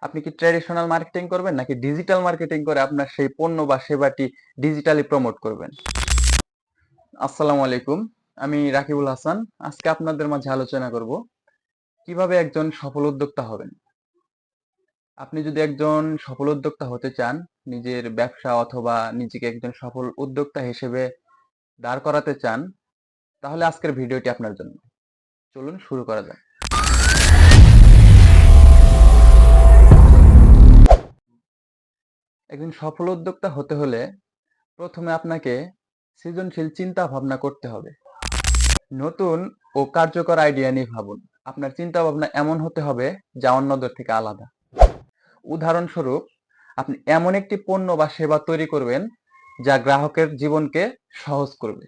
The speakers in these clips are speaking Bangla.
আপনি কি ট্র্যাডিশনাল মার্কেটিং করবেন নাকি ডিজিটাল মার্কেটিং করে আপনার সেই পণ্য বা সেবাটি ডিজিটালি প্রমোট করবেন? আসসালামু আলাইকুম। আমি রাকিবুল হাসান। আজকে আপনাদের মাঝে আলোচনা করব কিভাবে একজন সফল উদ্যোক্তা হবেন। আপনি যদি একজন সফল উদ্যোক্তা হতে চান, নিজের ব্যবসা অথবা নিজেকে একজন সফল উদ্যোক্তা হিসেবে দাঁড় করাতে চান, তাহলে আজকের ভিডিওটি আপনার জন্য। চলুন শুরু করা যাক। একজন সফল উদ্যোক্তা হতে হলে প্রথমে আপনাকে সৃজনশীল চিন্তা ভাবনা করতে হবে। নতুন ও কার্যকর আইডিয়া নিয়ে ভাবুন। আপনার চিন্তা ভাবনা এমন হতে হবে যা অন্যদের থেকে আলাদা। উদাহরণস্বরূপ, আপনি এমন একটি পণ্য বা সেবা তৈরি করবেন যা গ্রাহকের জীবনকে সহজ করবে,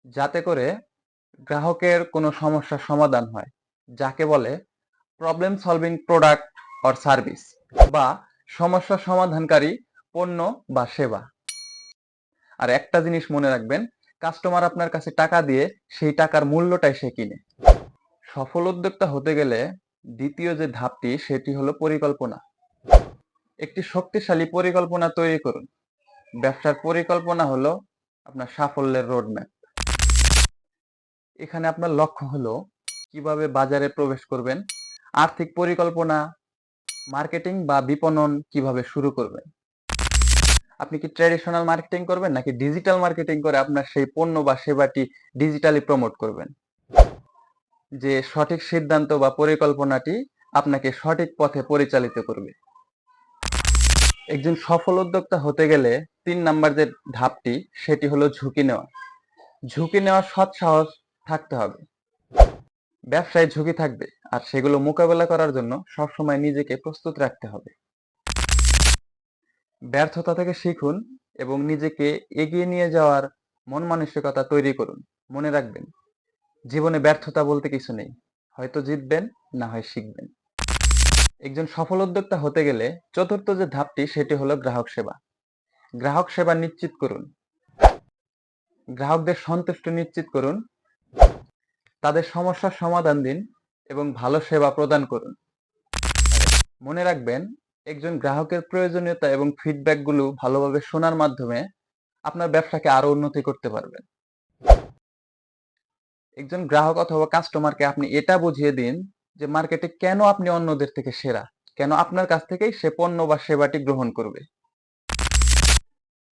যাতে করে গ্রাহকের কোনো সমস্যার সমাধান হয়, যাকে বলে problem solving product or service বা সমস্যা সমাধানকারী পণ্য বা সেবা। আর একটা জিনিস মনে রাখবেন, কাস্টমার আপনার কাছে টাকা দিয়ে সেই টাকার মূল্যটাই সে কিনে। সফল উদ্যোক্তা হতে গেলে দ্বিতীয় যে ধাপটি সেটি হলো পরিকল্পনা। একটি শক্তিশালী পরিকল্পনা তৈরি করুন। ব্যবসার পরিকল্পনা হলো আপনার সাফল্যের রোডম্যাপ। এখানে আপনার লক্ষ্য হলো কিভাবে বাজারে প্রবেশ করবেন, আর্থিক পরিকল্পনা, মার্কেটিং বা বিপণন কিভাবে শুরু করবেন। আপনি কি ট্র্যাডিশনাল মার্কেটিং করবেন নাকি ডিজিটাল মার্কেটিং করে আপনার সেই পণ্য বা সেবাটি ডিজিটালি প্রমোট করবেন। যে সঠিক সিদ্ধান্ত বা পরিকল্পনাটি আপনাকে সঠিক পথে পরিচালিত করবে। একজন সফল উদ্যোক্তা হতে গেলে ৩ নাম্বার যে ধাপটি সেটি হলো ঝুঁকি নেওয়া। ঝুঁকি নেওয়ার সৎ সাহস থাকতে হবে। ব্যবসায় ঝুঁকি থাকবে, আর সেগুলো মোকাবেলা করার জন্য সবসময় নিজেকে প্রস্তুত রাখতে হবে। ব্যর্থতা থেকে শিখুন এবং নিজেকে এগিয়ে নিয়ে যাওয়ার মন মানসিকতা তৈরি করুন। মনে রাখবেন, জীবনে ব্যর্থতা বলতে কিছু নেই। হয়তো জিতবেন, না হয় শিখবেন। একজন সফল উদ্যোক্তা হতে গেলে চতুর্থ যে ধাপটি সেটি হলো গ্রাহক সেবা। গ্রাহক সেবা নিশ্চিত করুন। গ্রাহকদের সন্তুষ্ট নিশ্চিত করুন, তাদের সমস্যার সমাধান দিন এবং ভালো সেবা প্রদান করুন। মনে রাখবেন, একজন গ্রাহকের প্রয়োজনীয়তা এবং ফিডব্যাকগুলো ভালোভাবে শোনার মাধ্যমে আপনার ব্যবসাকে আরো উন্নতি করতে পারবেন। একজন গ্রাহক অথবা কাস্টমারকে আপনি এটা বুঝিয়ে দিন যে মার্কেটে কেন আপনি অন্যদের থেকে সেরা, কেন আপনার কাছ থেকেই সে পণ্য বা সেবাটি গ্রহণ করবে।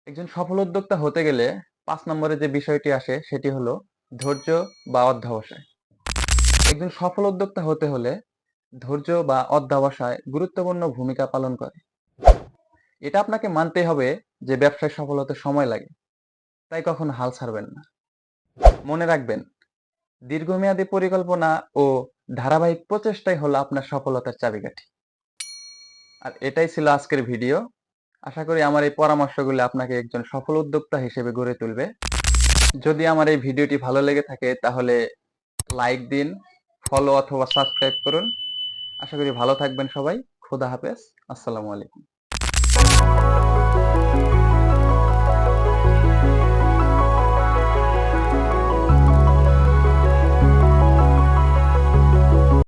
একজন সফল উদ্যোক্তা হতে গেলে ৫ নম্বরে যে বিষয়টি আসে সেটি হলো ধৈর্য বা অধ্যবসায়। একজন সফল উদ্যোক্তা হতে হলে ধৈর্য বা অধ্যবসায় গুরুত্বপূর্ণ ভূমিকা পালন করে। এটা আপনাকে মানতে হবে যে ব্যবসায় সফল হতে সময় লাগে, তাই কখনো হাল ছাড়বেন না। মনে রাখবেন, দীর্ঘমেয়াদী পরিকল্পনা ও ধারাবাহিক প্রচেষ্টাই হলো আপনার সফলতার চাবিকাঠি। আর এটাই ছিল আজকের ভিডিও। আশা করি আমার এই পরামর্শগুলো আপনাকে একজন সফল উদ্যোক্তা হিসেবে গড়ে তুলবে। যদি আমার এই ভিডিওটি ভালো লেগে থাকে তাহলে লাইক দিন, ফলো অথবা সাবস্ক্রাইব করুন। আশা করি ভালো থাকবেন সবাই। খোদা হাফেজ। আসসালামু আলাইকুম।